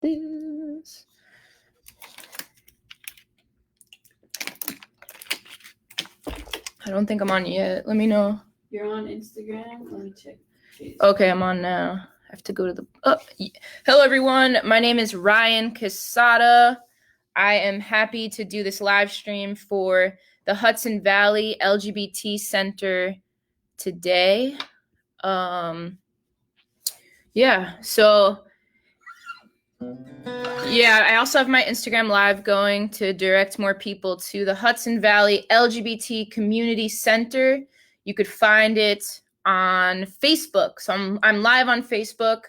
this. I don't think I'm on yet. Let me know. You're on Instagram? Let me check. Okay, I'm on now. I have to go to the... Hello, everyone. My name is Ryan Cassata. I am happy to do this live stream for the Hudson Valley LGBT Center today. I also have my Instagram live going to direct more people to the Hudson Valley LGBT Community Center. You could find it on Facebook. So I'm live on Facebook,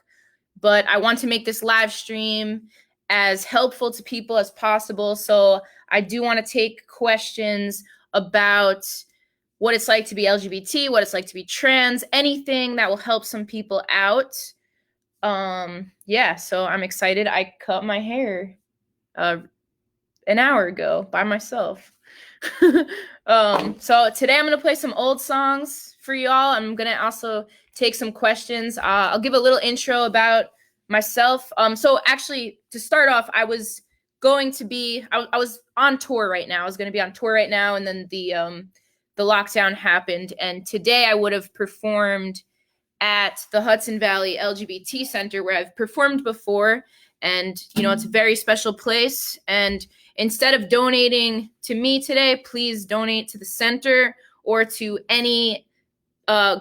but I want to make this live stream as helpful to people as possible. So I do want to take questions about what it's like to be LGBT, what it's like to be trans, anything that will help some people out. So I'm excited. I cut my hair an hour ago by myself. So today I'm going to play some old songs for y'all. I'm going to also take some questions. I'll give a little intro about myself. So actually, to start off, I was on tour right now. I was going to be on tour right now, and then the lockdown happened. And today I would have performed at the Hudson Valley LGBT Center, where I've performed before. And, it's a very special place. And instead of donating to me today, please donate to the center or to any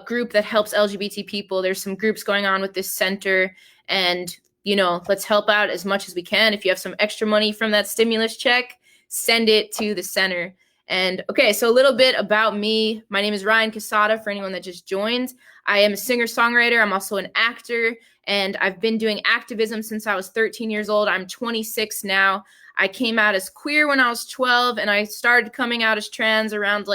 group that helps LGBT people. There's some groups going on with this center. And, let's help out as much as we can. If you have some extra money from that stimulus check, send it to the center. And okay, so a little bit about me. My name is Ryan Cassata, for anyone that just joined. I am a singer-songwriter. I'm also an actor, and I've been doing activism since I was 13 years old. I'm 26 now. I came out as queer when I was 12, and I started coming out as trans around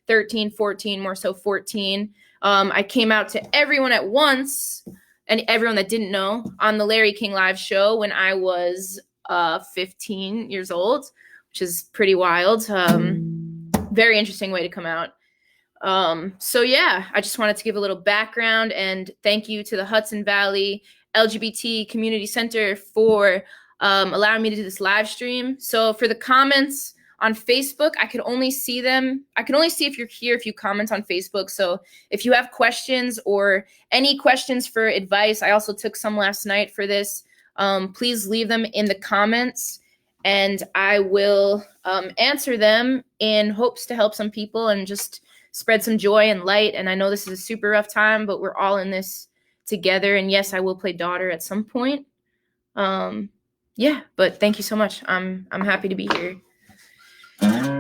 13, 14, more so 14. I came out to everyone at once, and everyone that didn't know, on the Larry King Live show when I was 15 years old, which is pretty wild. Very interesting way to come out. I just wanted to give a little background, and thank you to the Hudson Valley LGBT Community Center for allowing me to do this live stream. So for the comments on Facebook, I could only see them. I can only see if you're here if you comment on Facebook. So if you have questions or any questions for advice, I also took some last night for this. Please leave them in the comments, and I will answer them in hopes to help some people and just spread some joy and light. And I know this is a super rough time, but we're all in this together. And yes, I will play daughter at some point. But thank you so much. I'm happy to be here. I've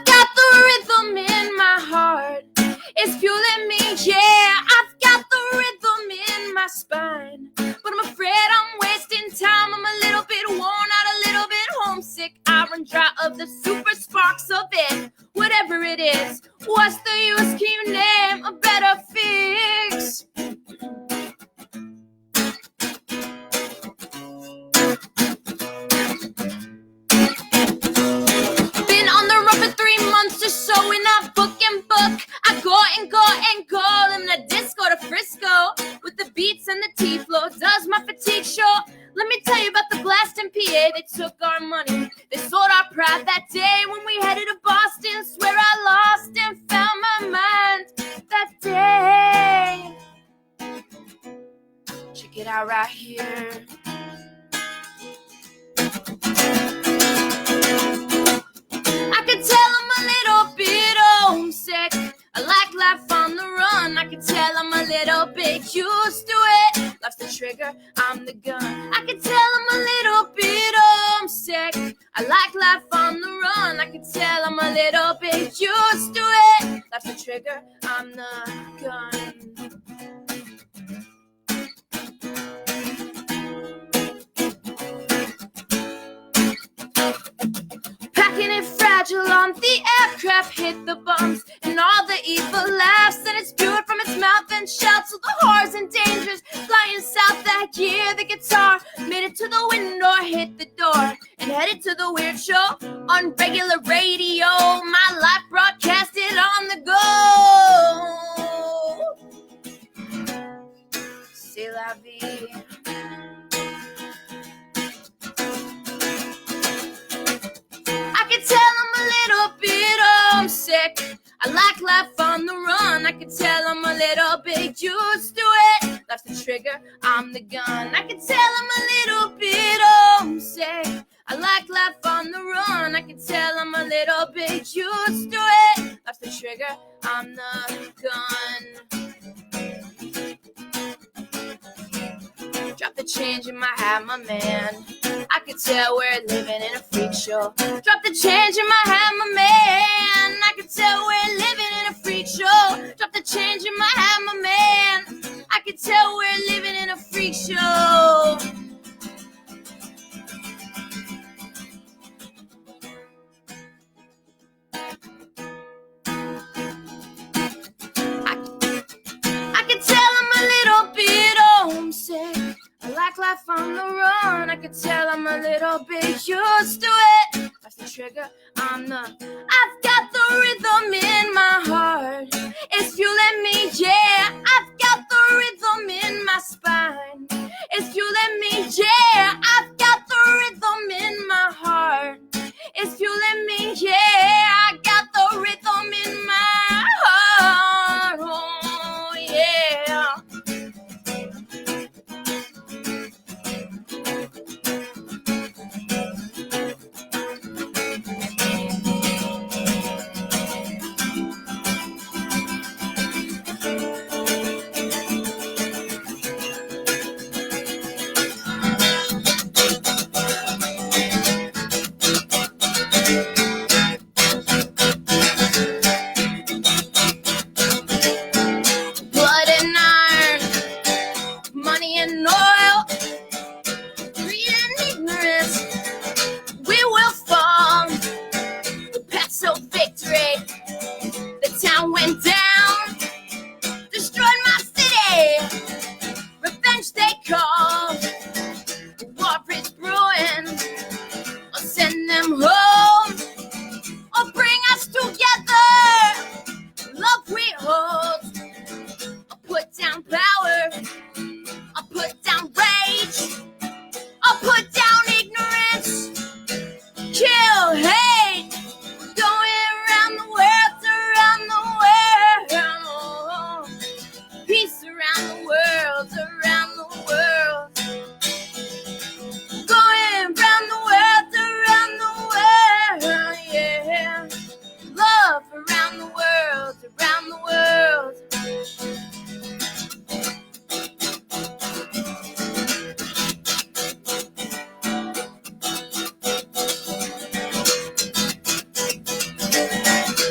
got the rhythm in my heart. It's fueling me, yeah. I've got the rhythm in my spine. But I'm afraid I'm wasting time. I'm a little bit worn out, a little bit homesick. I run dry of the super sparks of it. Whatever it is, what's the use? Can you name a better fix? Been on the road for 3 months or so, and I book and book. I go and go and go. I'm the disco to Frisco with the beats and the T-flow. Does my fatigue show? Let me tell you about the blast in PA. They took our money, they sold our pride that day when we headed to Boston. Swear I lost and found my mind that day. Check it out right here. I could tell I'm a little bit homesick. I like life on the run. I can tell I'm a little bit used to it. Life's the trigger, I'm the gun. I can tell I'm a little bit homesick. I like life on the run. I can tell I'm a little bit used to it. Life's the trigger, I'm the gun. Packing it fragile on the aircraft, hit the bumps and all the evil laughs, and it spewed from its mouth and shouts of the horrors and dangers. Flying south that year, the guitar made it to the window, hit the door, and headed to the weird show on regular radio. My life broadcast I like life on the run. I can tell I'm a little bit used to it. Life's the trigger, I'm the gun. I can tell I'm a little bit homesick. I like life on the run. I can tell I'm a little bit used to it. Life's the trigger, I'm the gun. Drop the change in my hat, my man. I could tell we're living in a freak show. Drop the change in my hat, my man. I could tell we're living in a freak show. Drop the change in my hat, my man. I could tell we're living in a freak show. I can tell I'm a little bit homesick. I like life on the run. I can tell I'm a little bit used to it. That's the trigger, I've got the rhythm in my heart. It's fueling me, yeah. I've got the rhythm in my spine. It's fueling me, yeah. I've got the rhythm in my heart. It's fueling me, yeah. I got the rhythm in my heart. Oh, yeah.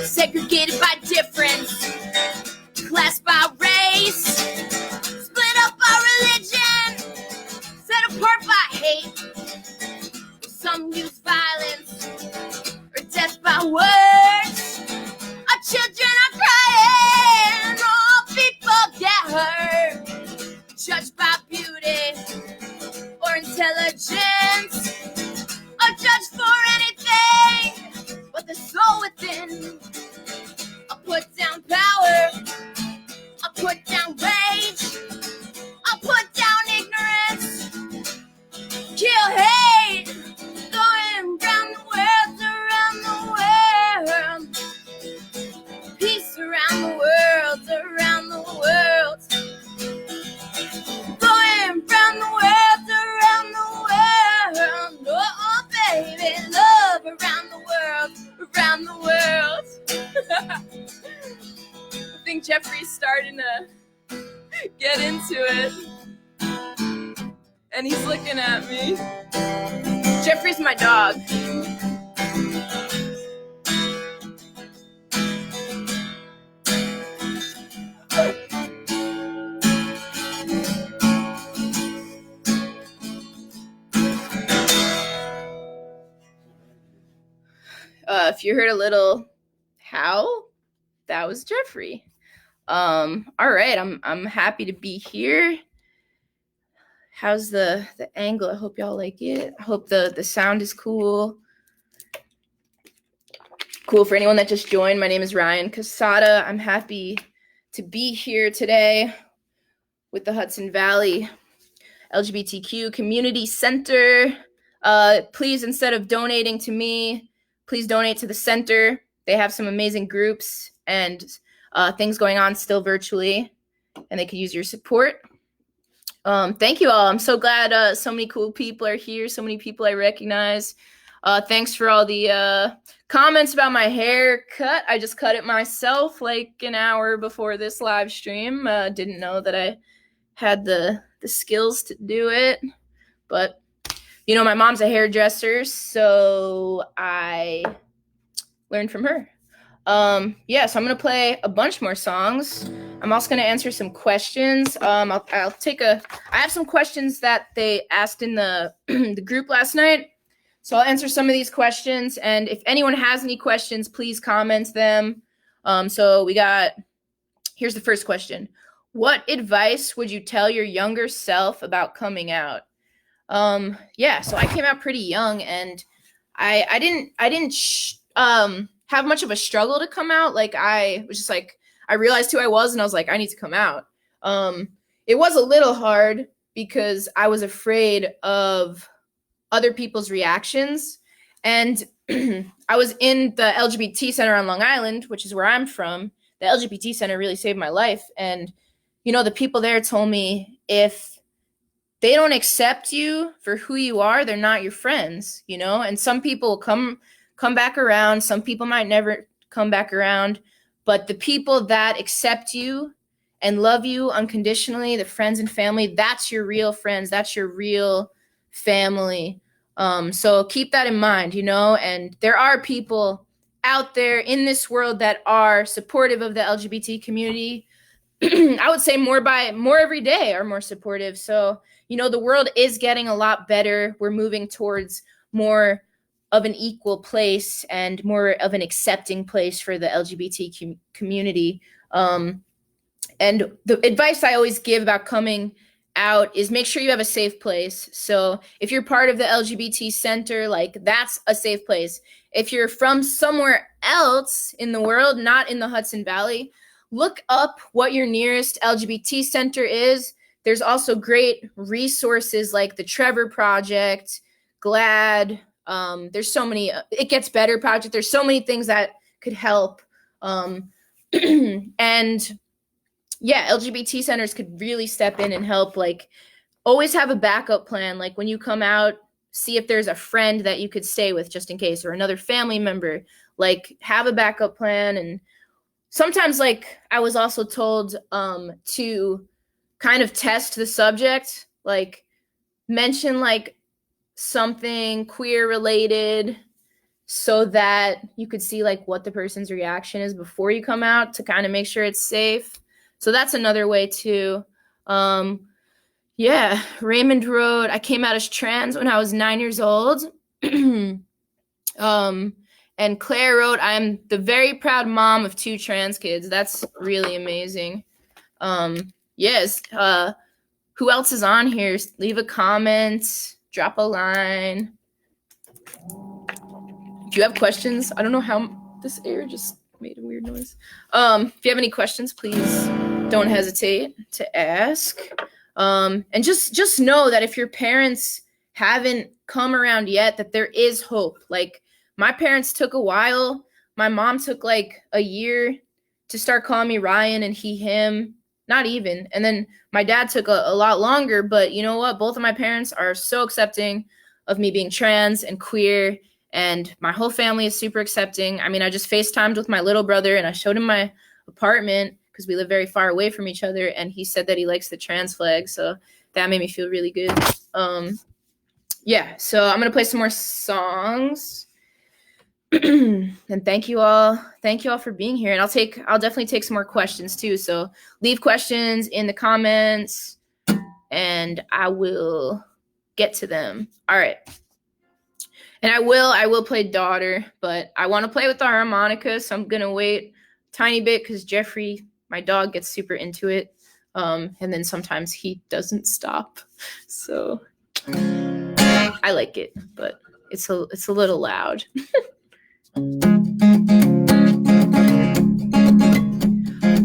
Segregated by difference, class by race, split up by religion, set apart by hate. Some use violence or death by words. Our children are crying, all people get hurt. Judged by beauty or intelligence, or judged for anything but the soul within. I put down power, I put down rage, I put down ignorance, kill hate, going round the world, around the world, peace around the world, around the world, going round the world, around the world, oh baby, love around the world, around the world. I think Jeffrey's starting to get into it. And he's looking at me. Jeffrey's my dog. If you heard a little howl, that was Jeffrey. All right, I'm happy to be here. How's the angle? I hope y'all like it. I hope the sound is cool. Cool for anyone that just joined. My name is Ryan Cassata. I'm happy to be here today with the Hudson Valley LGBTQ Community Center. Please, instead of donating to me, please donate to the center. They have some amazing groups and things going on still virtually, and they could use your support. Thank you all. I'm so glad so many cool people are here, so many people I recognize. Thanks for all the comments about my haircut. I just cut it myself like an hour before this live stream. Didn't know that I had the skills to do it, but you know, my mom's a hairdresser, so I learned from her. So I'm gonna play a bunch more songs. I'm also gonna answer some questions. I have some questions that they asked in the the group last night, so I'll answer some of these questions. And if anyone has any questions, please comment them. Here's the first question: what advice would you tell your younger self about coming out? So I came out pretty young, and I didn't have much of a struggle to come out. Like, I was just like, I realized who I was, and I was like, I need to come out. It was a little hard because I was afraid of other people's reactions. And I was in the LGBT Center on Long Island, which is where I'm from. The LGBT Center really saved my life. And, you know, the people there told me, if they don't accept you for who you are, they're not your friends, you know? And some people come back around. Some people might never come back around. But the people that accept you and love you unconditionally, the friends and family, that's your real friends. That's your real family. So keep that in mind, you know? And there are people out there in this world that are supportive of the LGBT community. I would say more every day are more supportive. So, you know, the world is getting a lot better. We're moving towards more of an equal place and more of an accepting place for the LGBT community. And the advice I always give about coming out is make sure you have a safe place. So if you're part of the LGBT Center, like, that's a safe place. If you're from somewhere else in the world, not in the Hudson Valley, look up what your nearest LGBT center is. There's also great resources like the Trevor Project, GLAD. There's so many, It Gets Better Project. There's so many things that could help. And yeah, LGBT centers could really step in and help. Like, always have a backup plan. Like, when you come out, see if there's a friend that you could stay with just in case, or another family member. Like, have a backup plan. And sometimes, like, I was also told to kind of test the subject, like, mention like something queer related, so that you could see like what the person's reaction is before you come out, to kind of make sure it's safe. So that's another way too. Raymond wrote, I came out as trans when I was 9 years old. And Claire wrote, I'm the very proud mom of 2 trans kids. That's really amazing. Yes. Who else is on here? Leave a comment, drop a line. If you have questions, I don't know how this air just made a weird noise. If you have any questions, please don't hesitate to ask. And just know that if your parents haven't come around yet, that there is hope. Like, my parents took a while. My mom took like a year to start calling me Ryan and he, him, not even. And then my dad took a lot longer. But you know what? Both of my parents are so accepting of me being trans and queer. And my whole family is super accepting. I mean, I just FaceTimed with my little brother and I showed him my apartment because we live very far away from each other. And he said that he likes the trans flag. So that made me feel really good. So I'm going to play some more songs. And thank you all for being here. And I'll definitely take some more questions too. So leave questions in the comments and I will get to them. All right. And I will play Daughter, but I want to play with the harmonica, so I'm going to wait a tiny bit because Jeffrey, my dog, gets super into it. And then sometimes he doesn't stop. So I like it, but it's a little loud.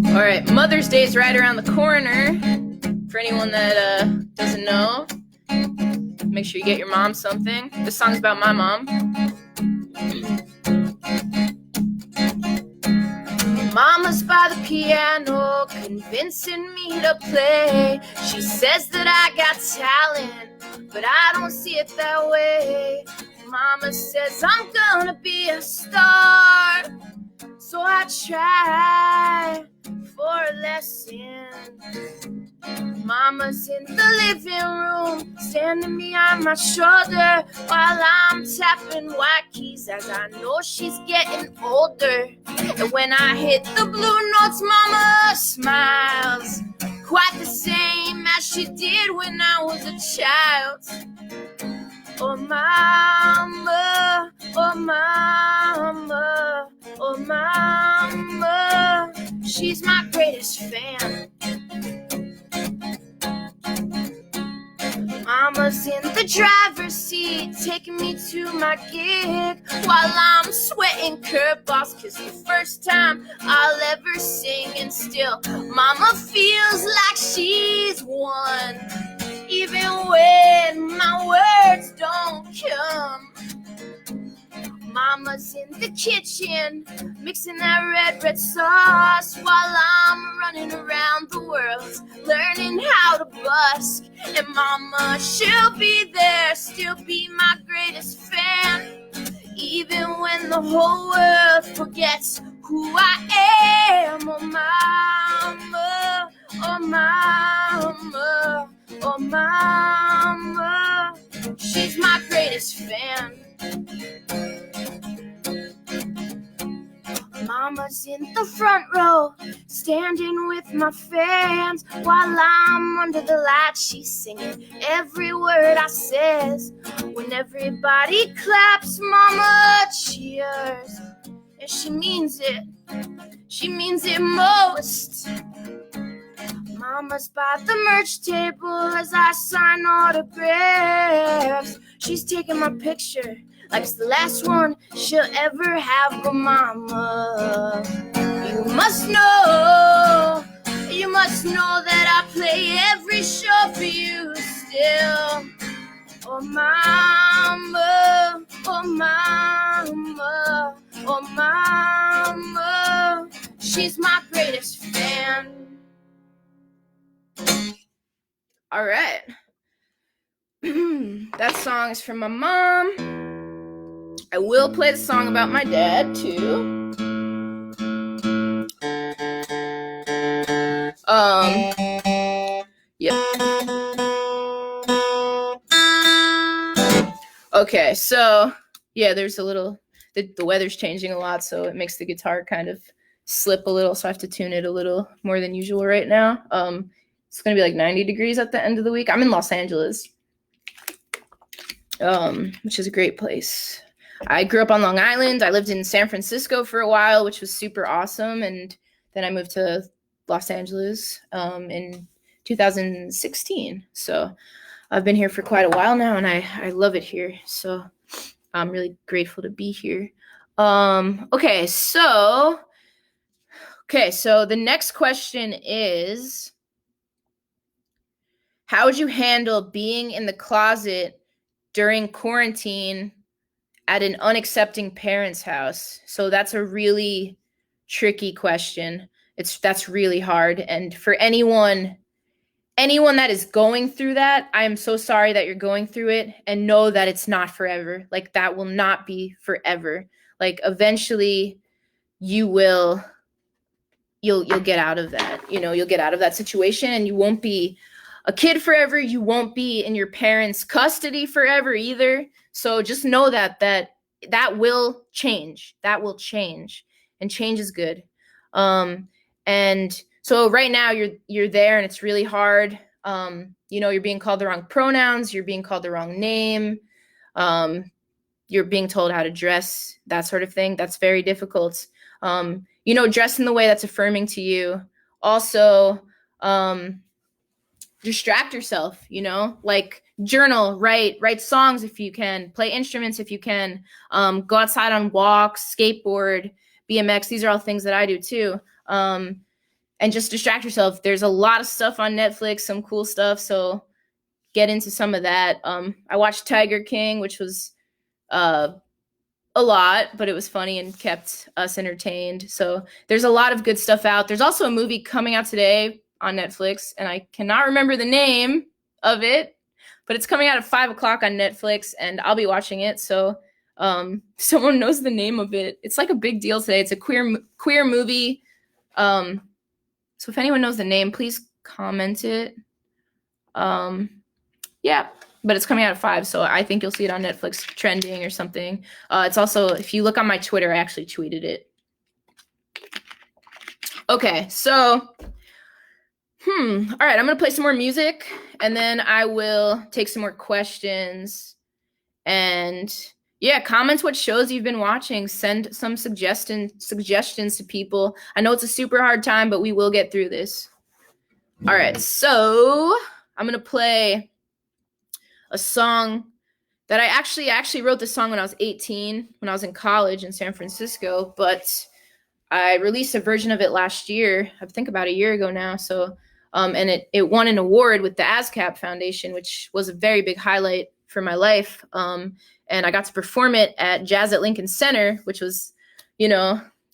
All right, Mother's Day is right around the corner. For anyone that doesn't know, make sure you get your mom something. This song's about my mom. Mama's by the piano, convincing me to play. She says that I got talent, but I don't see it that way. Mama says I'm gonna be a star, so I try for a lesson. Mama's in the living room, standing behind my shoulder while I'm tapping white keys as I know she's getting older. And when I hit the blue notes, Mama smiles, quite the same as she did when I was a child. Oh mama, oh mama, oh mama, she's my greatest fan. Mama's in the driver's seat, taking me to my gig while I'm sweating curveballs, 'cause the first time I'll ever sing, and still Mama feels like she's won, even when my words don't come. Mama's in the kitchen, mixing that red sauce while I'm running around the world, learning how to busk. And Mama, she'll be there, still be my greatest fan, even when the whole world forgets who I am. Oh Mama, oh Mama, oh Mama, she's my greatest fan. Mama's in the front row, standing with my fans while I'm under the lights. She's singing every word I says. When everybody claps, Mama cheers, and she means it most. Mama's by the merch table as I sign autographs. She's taking my picture like it's the last one she'll ever have. But Mama, you must know that I play every show for you still. Oh Mama, oh Mama, oh Mama, she's my greatest fan. All right. That song is from my mom. I will play the song about my dad too. Yeah. Okay, so yeah, there's a little, the weather's changing a lot, so it makes the guitar kind of slip a little, so I have to tune it a little more than usual right now. It's gonna be like 90 degrees at the end of the week. I'm in Los Angeles, which is a great place. I grew up on Long Island. I lived in San Francisco for a while, which was super awesome, and then I moved to Los Angeles in 2016. So I've been here for quite a while now, and I love it here. So I'm really grateful to be here. Okay, so the next question is, how would you handle being in the closet during quarantine at an unaccepting parent's house? So that's a really tricky question. That's really hard. And for anyone that is going through that, I am so sorry that you're going through it, and know that it's not forever. Like, that will not be forever. Like, eventually you'll get out of that. You'll get out of that situation, and you won't be a kid forever. You won't be in your parents' custody forever either. So just know that will change. That will change, and change is good. And so right now you're there, and it's really hard. You're being called the wrong pronouns. You're being called the wrong name. You're being told how to dress, that sort of thing. That's very difficult. Dress in the way that's affirming to you. Also, distract yourself, like journal, write songs if you can, play instruments if you can, go outside on walks, skateboard, BMX. These are all things that I do too. And just distract yourself. There's a lot of stuff on Netflix, some cool stuff. So get into some of that. I watched Tiger King, which was a lot, but it was funny and kept us entertained. So there's a lot of good stuff out. There's also a movie coming out today on Netflix, and I cannot remember the name of it, but it's coming out at 5:00 on Netflix, and I'll be watching it. So someone knows the name of it. It's like a big deal today. It's a queer movie. So if anyone knows the name, please comment it. Yeah, but it's coming out at 5, so I think you'll see it on Netflix trending or something. It's also, if you look on my Twitter, I actually tweeted it. Okay, so, all right, I'm going to play some more music, and then I will take some more questions. And, yeah, comment what shows you've been watching. Send some suggestions to people. I know it's a super hard time, but we will get through this. All right, so I'm going to play a song that I actually wrote this song when I was 18, when I was in college in San Francisco, but I released a version of it last year, I think about a year ago now. So, and it won an award with the ASCAP Foundation, which was a very big highlight for my life. And I got to perform it at Jazz at Lincoln Center, which was,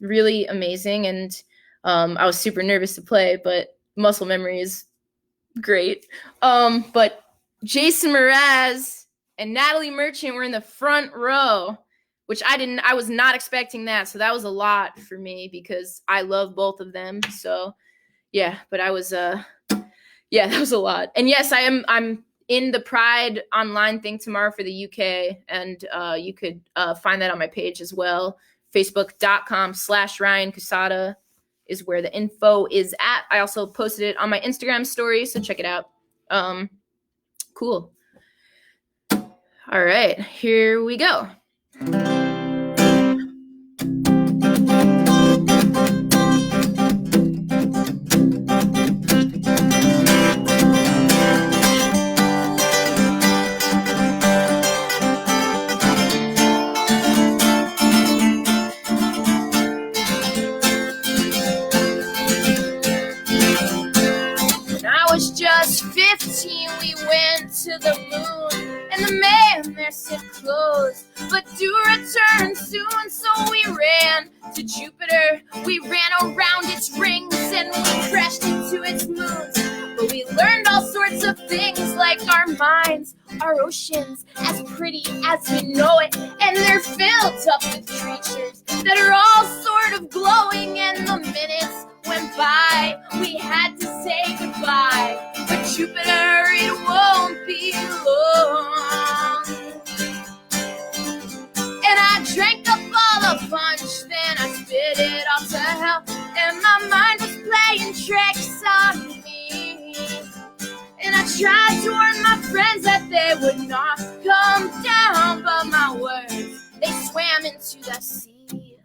really amazing. And I was super nervous to play, but muscle memory is great. But Jason Mraz and Natalie Merchant were in the front row, which I was not expecting that. So that was a lot for me because I love both of them. So yeah, but that was a lot. And yes, I'm in the Pride online thing tomorrow for the UK. And you could find that on my page as well. Facebook.com/Ryan Cassata is where the info is at. I also posted it on my Instagram story, so check it out. Cool. All right, here we go. When I was just 15, we went to the moon, and the man there said close, but do return soon. So we ran to Jupiter, we ran around its rings, and we crashed into its moons. But we learned all sorts of things, like our minds, our oceans, as pretty as we know it, and they're filled up with creatures that are all sort of glowing. And the minutes went by, we had to say goodbye, but Jupiter, it won't be long. And I drank up all the punch, then I spit it all to hell, and my mind was playing tricks on me. And I tried to warn my friends that they would not come down, but my words, they swam into the sea.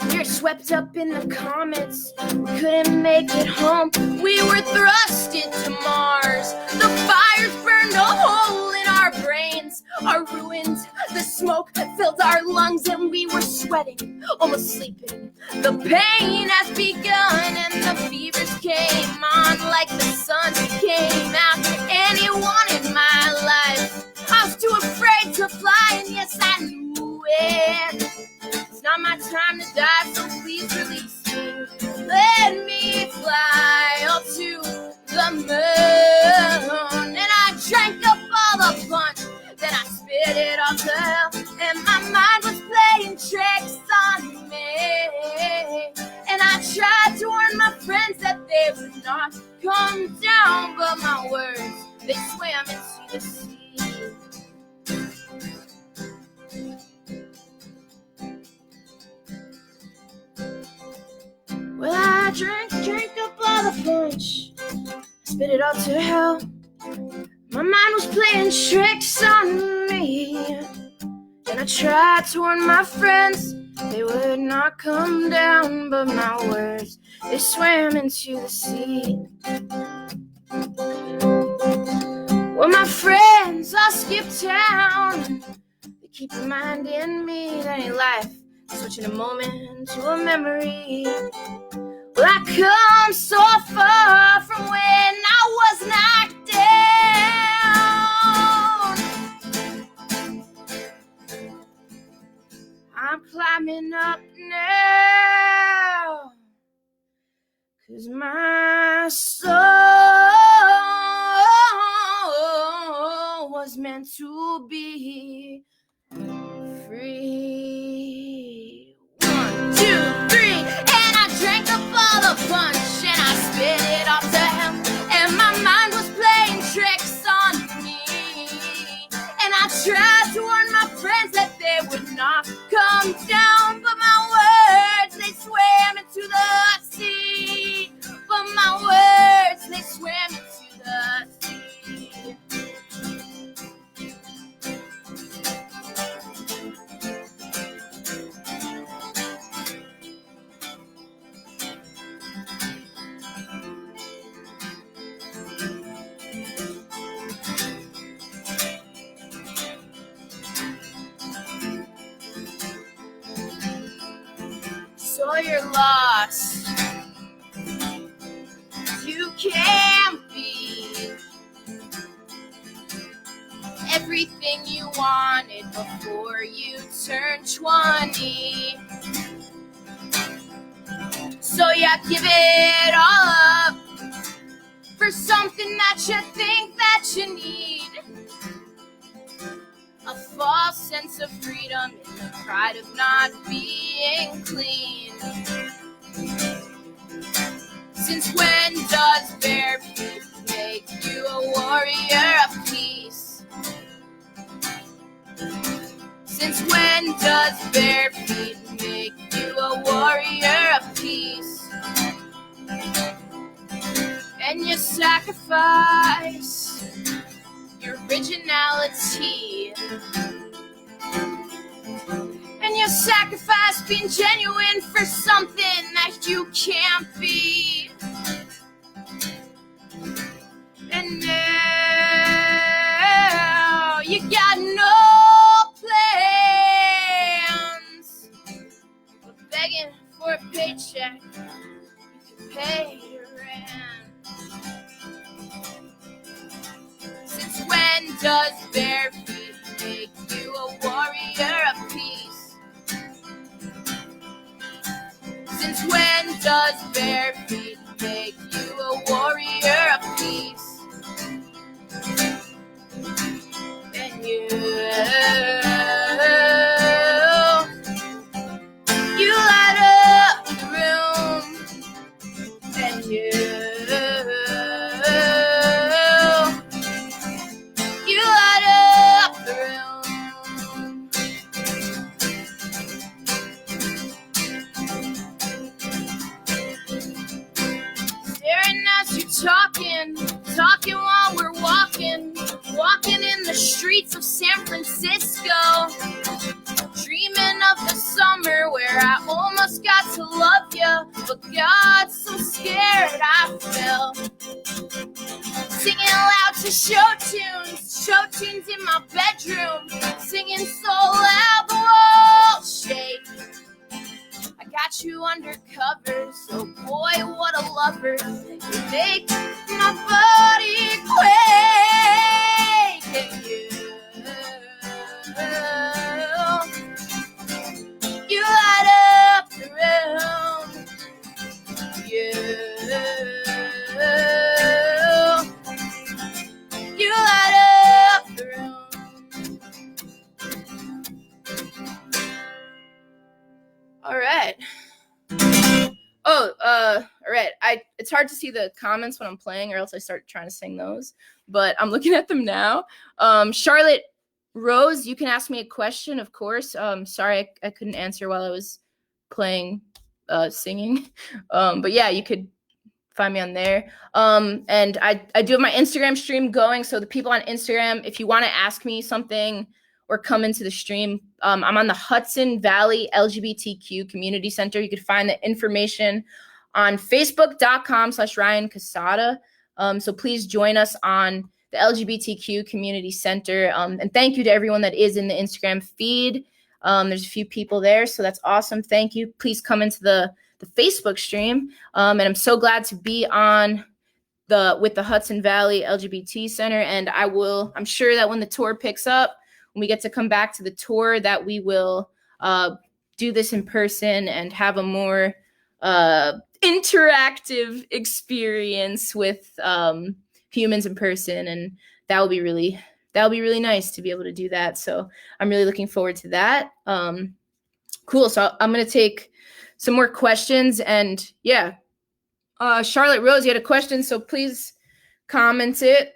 We were swept up in the comets, we couldn't make it home. We were thrust into Mars, the fires burned a hole in our brains, are ruined. The smoke filled our lungs, and we were sweating, almost sleeping. The pain has begun, and the fevers came on like the sun came out. Anyone in my life, I was too afraid to fly, and yes, I knew it. It's not my time to die, so please release me. Let me fly up to the moon. And I drank up all the punch, then I spit it all to hell, and my mind was playing tricks on me. And I tried to warn my friends that they would not come down, but my words, they swam into the sea. Well, I drank up all the punch, spit it all to hell. My mind was playing tricks on me, and I tried to warn my friends they would not come down, but my words, they swam into the sea. Well, my friends all skipped town, they keep reminding me that ain't life, switching a moment to a memory. Well, I come so far from when I was knocked down. climbing up now, 'cause my soul was meant to be free. 1, 2, 3, and I drank up all the punch and I spit it off to him, and my mind was playing tricks on me, and I tried to warn my friends that they would not come down, but my words, they swam into the sea, but my words, they swam into the sea. So you're lost, you can't be everything you wanted before you turned 20. So yeah, give it all up for something that you think that you need. A false sense of freedom in the pride of not being clean. Since when does bare feet make you a warrior of peace? Since when does bare feet make you a warrior of peace? And you sacrifice your originality, and you sacrifice being genuine for something that you can't be. And now you got no plans, but begging for a paycheck you can pay your rent. Since when does bare feet make you a warrior of peace? Since when does bare feet make you a warrior of peace? And you light up the room, and you light up the room. Staring as you're talking while we're walking in the streets of San Francisco, dreaming of the summer where I almost got to love you, but got so scared I fell. Singing loud to show tunes in my bedroom, singing so loud the walls shake. I got you undercover, so boy, what a lover. You make my body quake. And you light up the room. You light up the room. All right. All right. It's hard to see the comments when I'm playing, or else I start trying to sing those. But I'm looking at them now. Charlotte Rose, you can ask me a question, of course. Sorry, I couldn't answer while I was playing, singing. But yeah, you could find me on there. And I do have my Instagram stream going. So the people on Instagram, if you want to ask me something or come into the stream, I'm on the Hudson Valley LGBTQ Community Center. You could find the information on facebook.com/Ryan Cassata. So please join us on the LGBTQ Community Center. And thank you to everyone that is in the Instagram feed. There's a few people there, so that's awesome. Thank you. Please come into the Facebook stream. And I'm so glad to be on with the Hudson Valley LGBT Center. And I'm sure that when the tour picks up, when we get to come back to the tour, that we will do this in person and have a more interactive experience with humans in person, and that'll be really nice to be able to do that. So I'm really looking forward to that. Cool. So I'm gonna take some more questions, and yeah, Charlotte Rose, you had a question, so please comment it.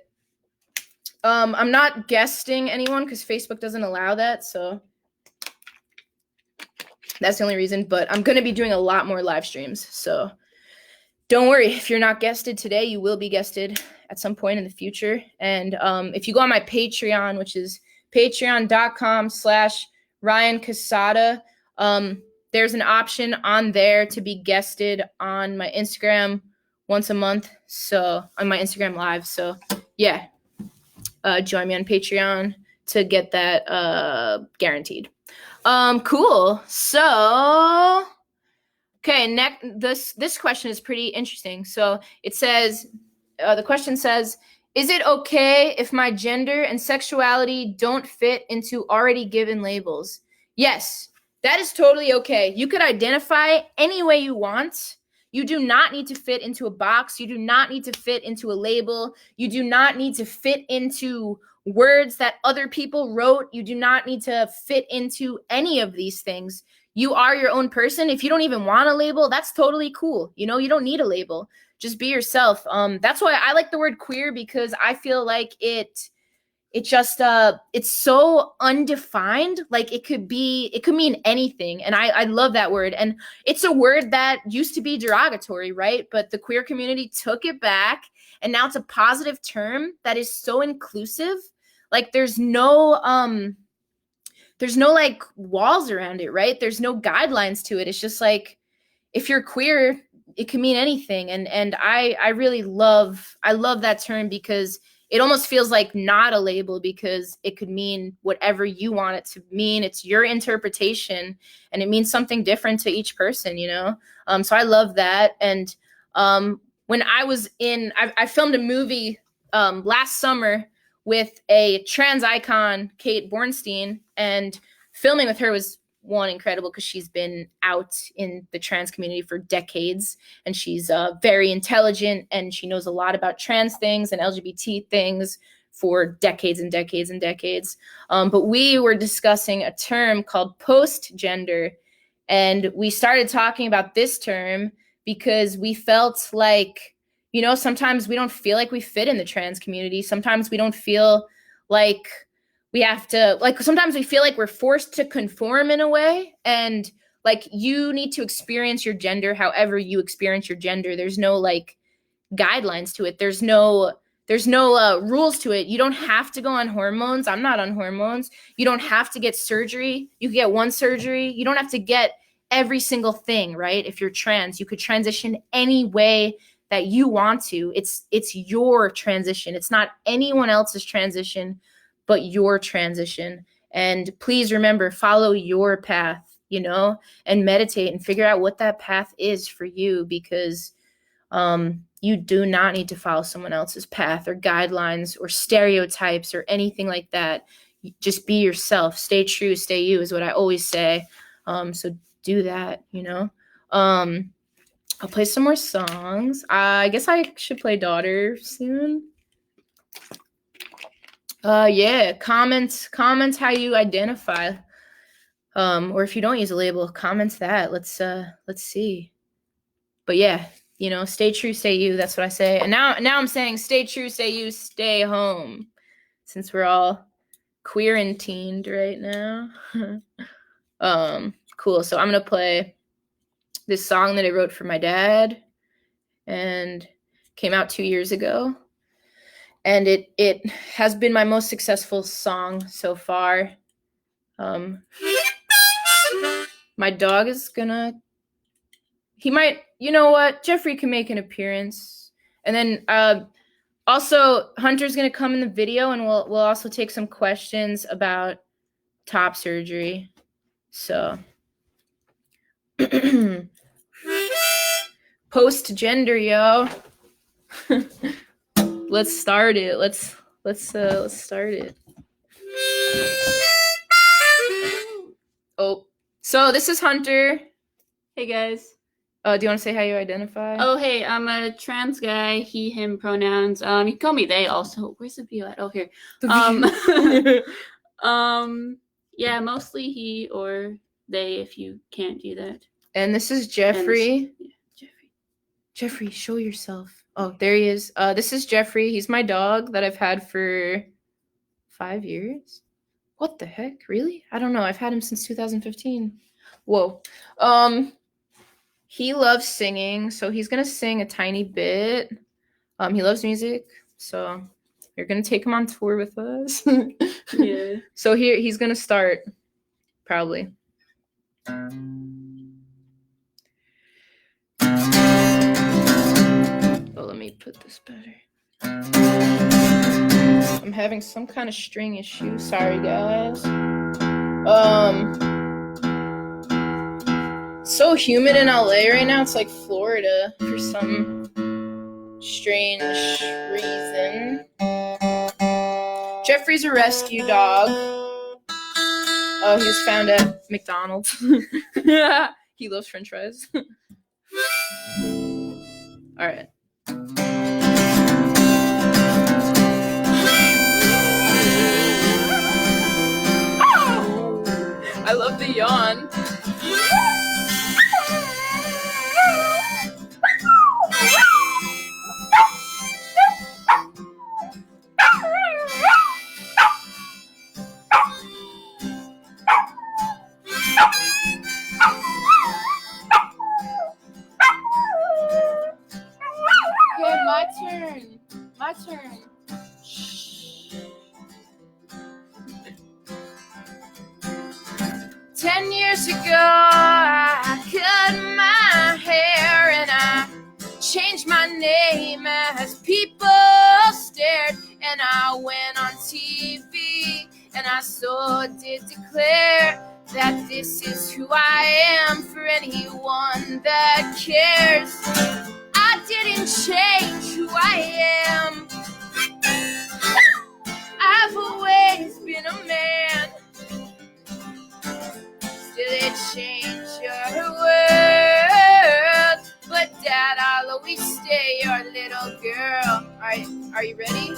I'm not guesting anyone because Facebook doesn't allow that, so that's the only reason. But I'm gonna be doing a lot more live streams, so don't worry. If you're not guested today, you will be guested at some point in the future. And if you go on my Patreon, which is patreon.com/Ryan Cassata, there's an option on there to be guested on my Instagram once a month. So on my Instagram live. So yeah, join me on Patreon to get that guaranteed. Cool. So okay, next, this question is pretty interesting. So it says, the question says, is it okay if my gender and sexuality don't fit into already given labels? Yes, that is totally okay. You could identify any way you want. You do not need to fit into a box. You do not need to fit into a label. You do not need to fit into words that other people wrote. You do not need to fit into any of these things. You are your own person. If you don't even want a label, that's totally cool. You know, you don't need a label. Just be yourself. That's why I like the word queer, because I feel like it just it's so undefined. Like it could mean anything. And I love that word. And it's a word that used to be derogatory, right? But the queer community took it back, and now it's a positive term that is so inclusive. Like there's no like walls around it, right? There's no guidelines to it. It's just like, if you're queer, it can mean anything. And I really love that term, because it almost feels like not a label, because it could mean whatever you want it to mean. It's your interpretation, and it means something different to each person, you know? So I love that. And when I filmed a movie last summer with a trans icon, Kate Bornstein, and filming with her was incredible, because she's been out in the trans community for decades, and she's very intelligent, and she knows a lot about trans things and LGBT things for decades and decades and decades. But we were discussing a term called post-gender, and we started talking about this term because we felt like, you know, sometimes we don't feel like we fit in the trans community. Sometimes we don't feel like we have to, like, sometimes we feel like we're forced to conform in a way. And like, you need to experience your gender however you experience your gender. There's no like guidelines to it. There's no rules to it. You don't have to go on hormones. I'm not on hormones. You don't have to get surgery. You can get one surgery. You don't have to get every single thing, right? If you're trans, you could transition any way that you want to. It's your transition. It's not anyone else's transition, but your transition. And please remember, follow your path, you know, and meditate and figure out what that path is for you, because you do not need to follow someone else's path or guidelines or stereotypes or anything like that. Just be yourself. Stay true, stay you is what I always say. So do that, you know. I'll play some more songs. I guess I should play Daughter soon. Yeah, comment how you identify. Or if you don't use a label, comment that. Let's see. But yeah, you know, stay true, stay you. That's what I say. And now I'm saying stay true, stay you, stay home. Since we're all quarantined right now. Cool. So I'm gonna play this song that I wrote for my dad, and came out 2 years ago. And it has been my most successful song so far. My dog is he might, you know what? Jeffrey can make an appearance. And then also Hunter's gonna come in the video, and we'll also take some questions about top surgery. So post-gender, yo. Let's start it. Let's start it. Oh, So this is Hunter. Hey guys. Do you want to say how you identify? Oh hey, I'm a trans guy. He, him pronouns. You can call me they also. Where's the view at? Oh here. Yeah, mostly he or they if you can't do that. And this is Jeffrey. Yeah, Jeffrey. Jeffrey, show yourself. Oh, there he is. This is Jeffrey. He's my dog that I've had for 5 years. What the heck? Really? I don't know. I've had him since 2015. Whoa. He loves singing, so he's gonna sing a tiny bit. He loves music, so we're gonna take him on tour with us. Yeah. So here he's gonna start, probably. Oh, let me put this better. I'm having some kind of string issue. Sorry, guys. So humid in LA right now. It's like Florida for some strange reason. Jeffrey's a rescue dog. Oh, he was found at McDonald's. He loves French fries. All right. I love the yawn. Okay, my turn. My turn. 10 years ago, I cut my hair and I changed my name as people stared. And I went on TV and I so did declare that this is who I am for anyone that cares. I didn't change who I am. I've always been a man. Still it change your world, but Dad, I'll always stay your little girl. Alright, are you ready?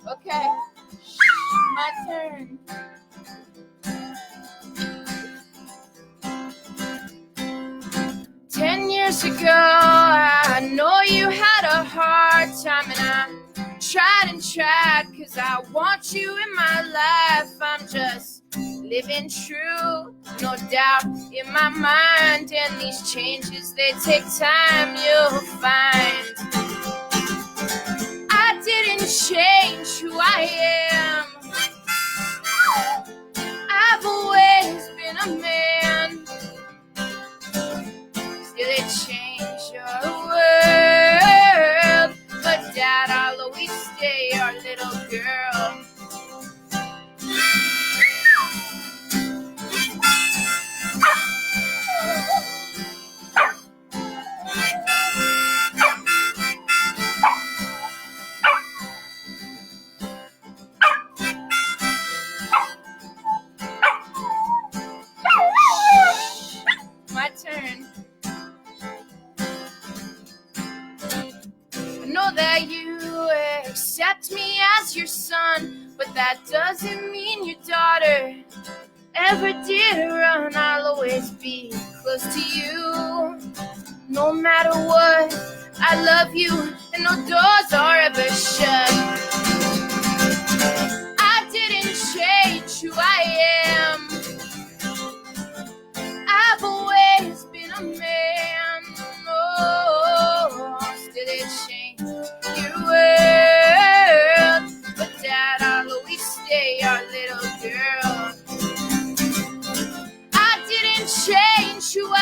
Okay, my turn. Ten years ago, I know you had a hard time, and I tried and tried, 'cause I want you in my life. I'm just living true, no doubt in my mind, and these changes, they take time, you'll find. I didn't change who I am. I've always been a man. Still it change your world, but Dad, I'll always stay your little girl. My turn. I know that you accept me as your son, but that doesn't mean your daughter ever did run. I'll always be close to you, no matter what. I love you, and no doors are ever shut. I didn't change who I am. I've always been a man. Oh, still it changed your world, but Dad, I'll always stay your little girl. I didn't change who I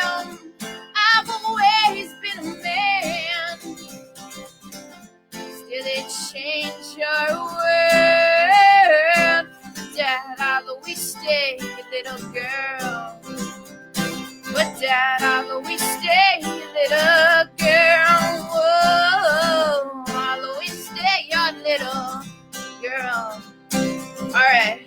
am. I've always been a man. Still it changed your world. I'll always stay your little girl. But Dad, I'll always stay your little girl. Whoa, I'll always stay your little girl. All right.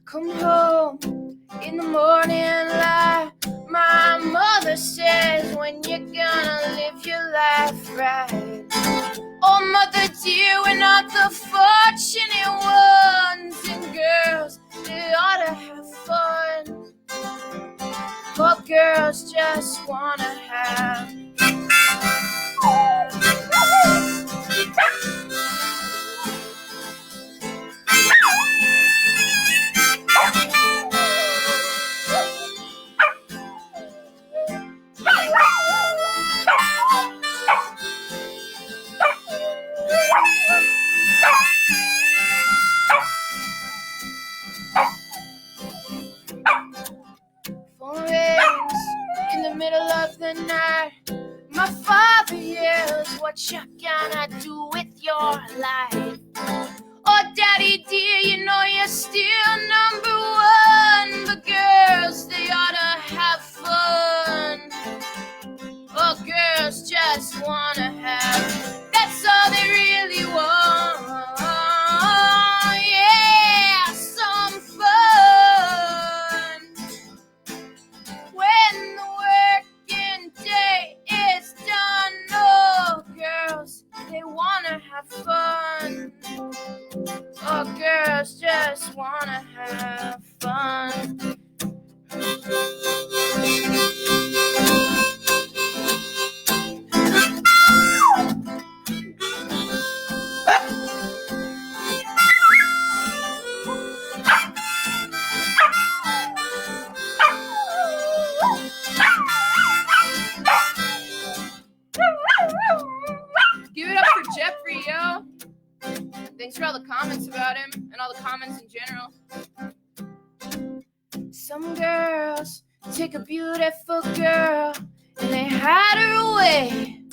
Come home in the morning light. My mother says, when you're gonna live your life right. Oh, mother dear, we're not the fortunate ones, and girls, they ought to have fun. But girls just wanna have phone rings in the middle of the night. My father yells, what you gonna do with your life? Oh, daddy dear, you know you're still number one. But girls, they ought to have fun. Oh, girls just wanna have, that's all they really want. Yeah, some fun. When the working day is done, oh, girls, they wanna have fun. Oh, girls just wanna have fun. Give it up for Jeffrey, yo. Thanks for all the comments about him and all the comments in general. Some girls take a beautiful girl and they hide her away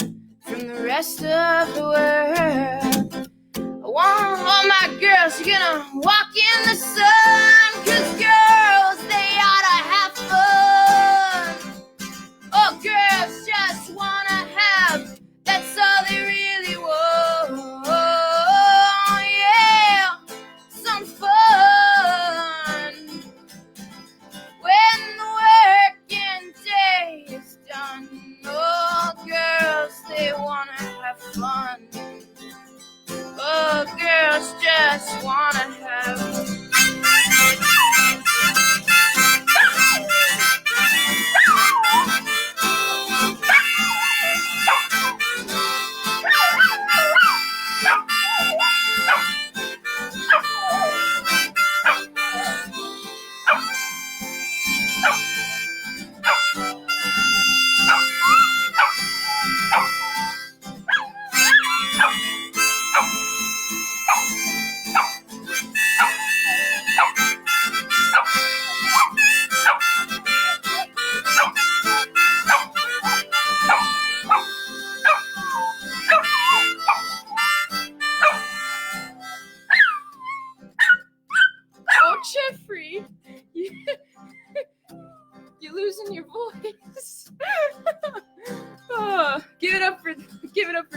from the rest of the world. I want all my girls, you're gonna walk in the sun, 'cause girls, they ought to have fun. Oh, girls just wanna have, that's all they really want. Yeah, some fun. When the working day is done, oh, girls, they wanna have fun. Oh, girls just wanna have fun. Oh, Jeffrey, you're losing your voice. Oh, give it up for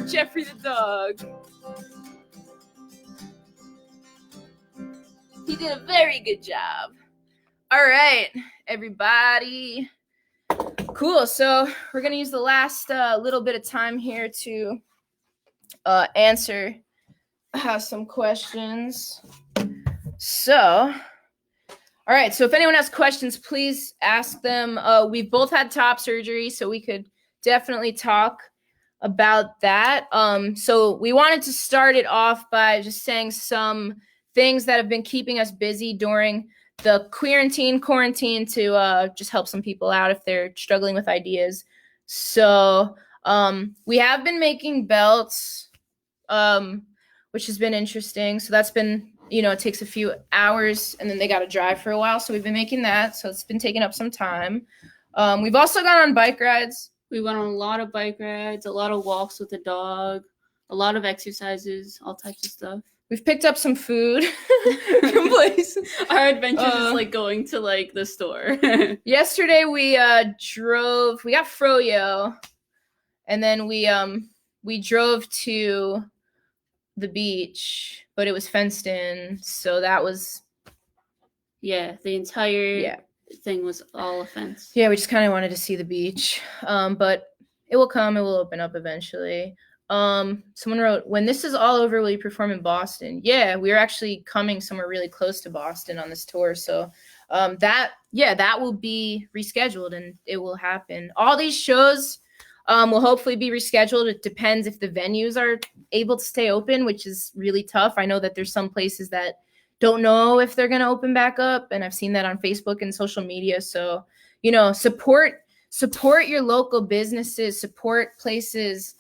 Jeffrey the dog. He did a very good job. All right, everybody. Cool. So we're gonna use the last little bit of time here to answer some questions. So, all right. So if anyone has questions, please ask them. We've both had top surgery, so we could definitely talk about that. So we wanted to start it off by just saying some things that have been keeping us busy during the quarantine to just help some people out if they're struggling with ideas. So we have been making belts, which has been interesting. So that's been, it takes a few hours and then they got to drive for a while. So we've been making that. So it's been taking up some time. We've also gone on bike rides. We went on a lot of bike rides, a lot of walks with the dog, a lot of exercises, all types of stuff. We've picked up some food from places. Our adventure is like going to like the store. Yesterday we got froyo, and then we drove to the beach, but it was fenced in, so that was the entire thing was all a fence. Yeah, we just kind of wanted to see the beach, but it will open up eventually. Someone wrote, when this is all over, will you perform in Boston? Yeah, we're actually coming somewhere really close to Boston on this tour, so that will be rescheduled and it will happen. All these shows will hopefully be rescheduled. It depends if the venues are able to stay open, which is really tough. I know that there's some places that don't know if they're going to open back up, and I've seen that on Facebook and social media. So, support your local businesses, support places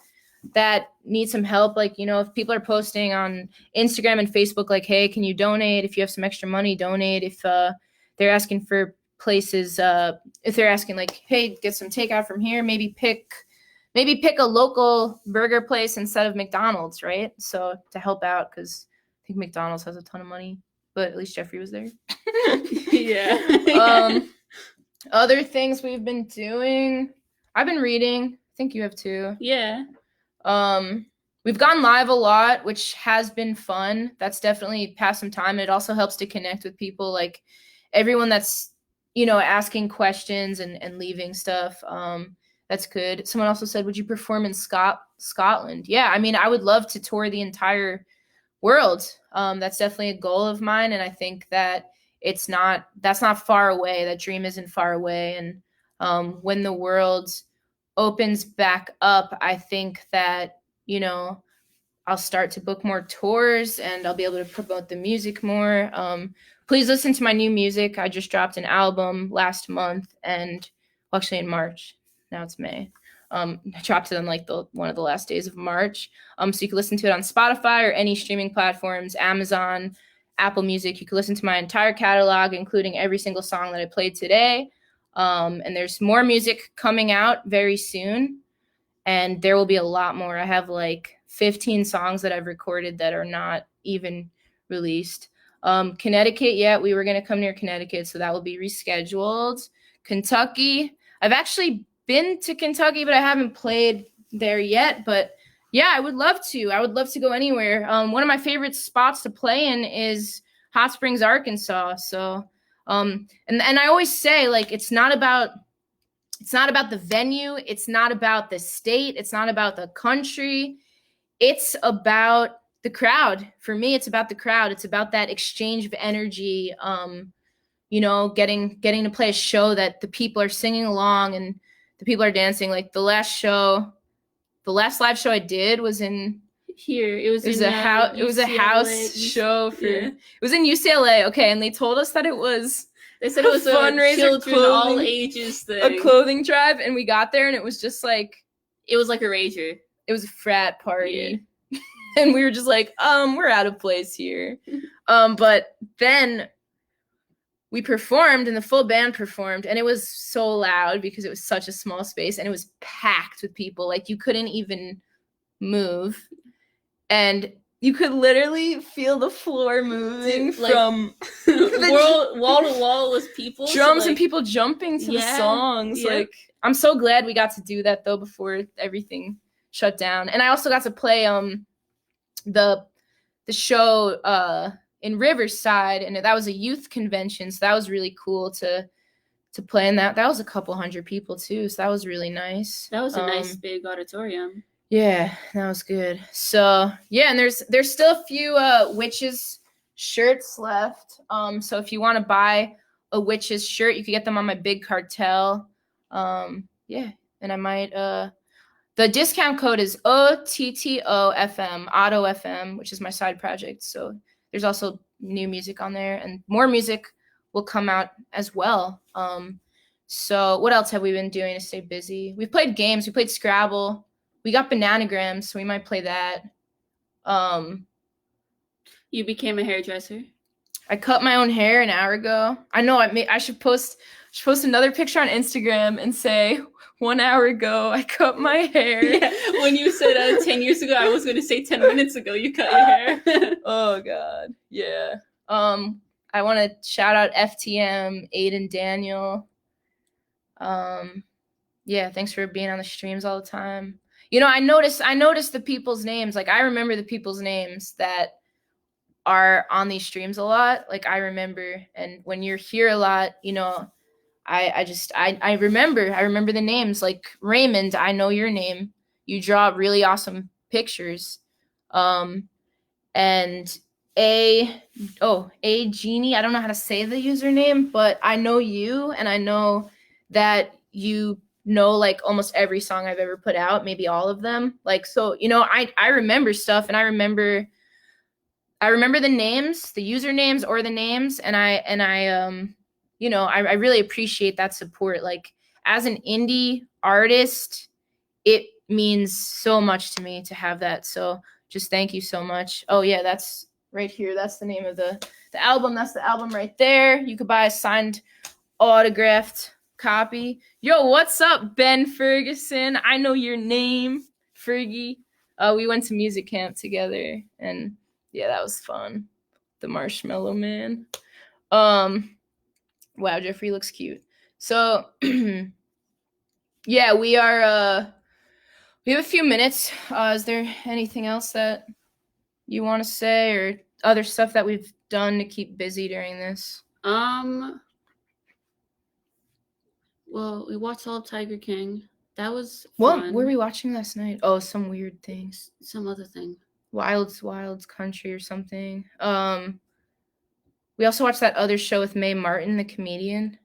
that need some help. Like, if people are posting on Instagram and Facebook, like, hey, can you donate? If you have some extra money, donate. If they're asking for places, if they're asking like, hey, get some takeout from here, maybe pick a local burger place instead of McDonald's, right? So to help out, because I think McDonald's has a ton of money, but at least Jeffrey was there. Yeah. Other things we've been doing, I've been reading. I think you have too. Yeah. We've gone live a lot, which has been fun. That's definitely passed some time. It also helps to connect with people, like everyone that's, asking questions and leaving stuff. That's good. Someone also said, would you perform in Scotland? Yeah, I mean, I would love to tour the entire world. That's definitely a goal of mine, and I think that that's not far away. That dream isn't far away. And when the world opens back up, I think that, I'll start to book more tours and I'll be able to promote the music more. Please listen to my new music. I just dropped an album last month, and actually in March. Now it's May. I dropped it on like one of the last days of March. So you can listen to it on Spotify or any streaming platforms, Amazon, Apple Music. You can listen to my entire catalog, including every single song that I played today. And there's more music coming out very soon, and there will be a lot more. I have like 15 songs that I've recorded that are not even released. Connecticut, we were going to come near Connecticut, so that will be rescheduled. Kentucky, I've actually been to Kentucky, but I haven't played there yet. But yeah, I would love to. I would love to go anywhere. One of my favorite spots to play in is Hot Springs, Arkansas. So, and I always say, like, it's not about the venue. It's not about the state. It's not about the country. It's about the crowd. For me, it's about the crowd. It's about that exchange of energy. Getting to play a show that the people are singing along and the people are dancing. Like the last live show I did was in here. It was a house show for. Yeah. It was in UCLA. Okay, and they told us that it was. They said it was a children all ages thing. A clothing drive, and we got there, and it was just like it was like a rager. It was a frat party, and we were just like, we're out of place here. But then we performed, and the full band performed, and it was so loud because it was such a small space, and it was packed with people. Like, you couldn't even move, and you could literally feel the floor moving from wall to wall with people. Drums and people jumping to the songs. Yeah. Like, I'm so glad we got to do that, though, before everything shut down. And I also got to play the show in Riverside, and that was a youth convention, so that was really cool to play in that. That was a couple hundred people too, so that was really nice. That was a nice big auditorium. Yeah, that was good. So yeah, and there's still a few Witches shirts left. So if you want to buy a Witches shirt, you can get them on my Big Cartel. Yeah, and I might the discount code is OTTOFM, Auto FM, which is my side project. So there's also new music on there, and more music will come out as well. So what else have we been doing to stay busy? We've played games. We played Scrabble. We got bananagrams, so we might play that. You became a hairdresser. I cut my own hair an hour ago. I know I should post another picture on Instagram and say 1 hour ago I cut my hair. Yeah, when you said 10 years ago, I was going to say 10 minutes ago you cut your hair. Oh God, yeah. I want to shout out FTM, Aiden, Daniel. Yeah, thanks for being on the streams all the time. You know, I noticed the people's names. Like, I remember the people's names that are on these streams a lot. Like, I remember, and when you're here a lot, you know, I remember the names. Like Raymond, I know your name. You draw really awesome pictures. And A Genie, I don't know how to say the username, but I know you, and I know that you know like almost every song I've ever put out, maybe all of them. Like, so, you know, I remember stuff, and I remember the names, the usernames or the names, and I you know, I really appreciate that support. Like, as an indie artist, it means so much to me to have that. So just thank you so much. Oh yeah, that's right here. That's the name of the album. That's the album right there. You could buy a signed, autographed copy. Yo, what's up, Ben Ferguson? I know your name, Fergie. We went to music camp together, and yeah, that was fun. The Marshmallow Man. Wow, Jeffrey looks cute. So yeah, we have a few minutes. Is there anything else that you want to say, or other stuff that we've done to keep busy during this? Well, we watched all of Tiger King. That was fun. What were we watching last night? Oh, some weird things. Some other thing. Wilds Country or something. We also watched that other show with Mae Martin, the comedian.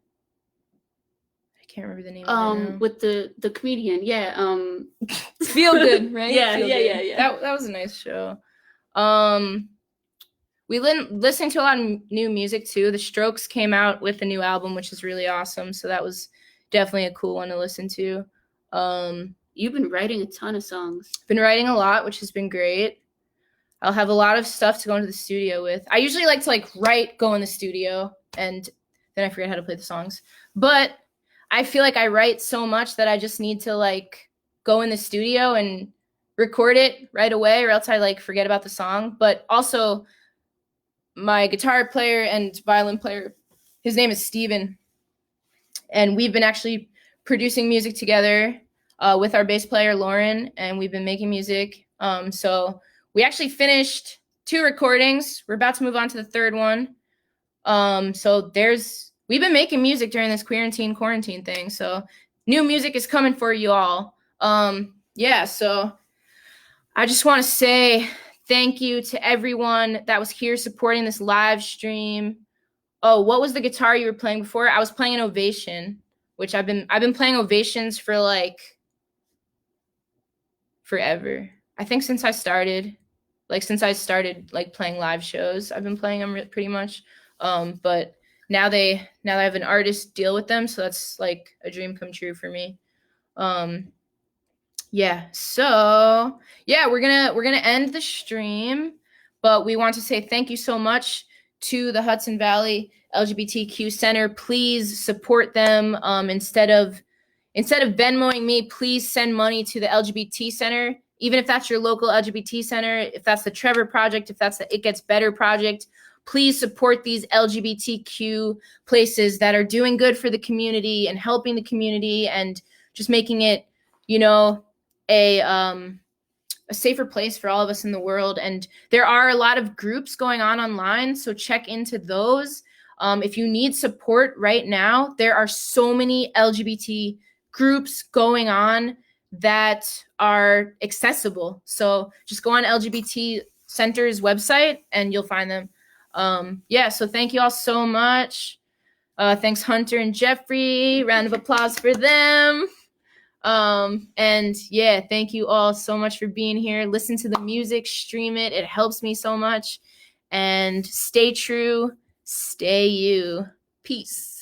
I can't remember the name of it now. With the comedian, yeah. Feel Good, right? Yeah. That was a nice show. We listened to a lot of new music too. The Strokes came out with a new album, which is really awesome. So that was definitely a cool one to listen to. You've been writing a ton of songs. Been writing a lot, which has been great. I'll have a lot of stuff to go into the studio with. I usually like to write, go in the studio, and then I forget how to play the songs. But I feel like I write so much that I just need to go in the studio and record it right away, or else I forget about the song. But also, my guitar player and violin player, his name is Steven, and we've been actually producing music together with our bass player Lauren, and we've been making music. So we actually finished 2 recordings. We're about to move on to the 3rd one. So we've been making music during this quarantine thing. So new music is coming for you all. Yeah, so I just want to say thank you to everyone that was here supporting this live stream. Oh, what was the guitar you were playing before? I was playing an Ovation, which I've been playing Ovations for forever. I think since I started playing live shows, I've been playing them pretty much. But now I have an artist deal with them, so that's a dream come true for me. Yeah. So yeah, we're gonna end the stream, but we want to say thank you so much to the Hudson Valley LGBTQ Center. Please support them. Instead of Venmoing me, please send money to the LGBT Center. Even if that's your local LGBT center, if that's the Trevor Project, if that's the It Gets Better Project, please support these LGBTQ places that are doing good for the community and helping the community and just making it, a safer place for all of us in the world. And there are a lot of groups going on online, so check into those. If you need support right now, there are so many LGBT groups going on that are accessible. So just go on LGBT Center's website and you'll find them. Yeah, so thank you all so much. Thanks Hunter and Jeffrey. Round of applause for them. And yeah, thank you all so much for being here. Listen to the music, stream it. It helps me so much. and stay true, stay you. Peace.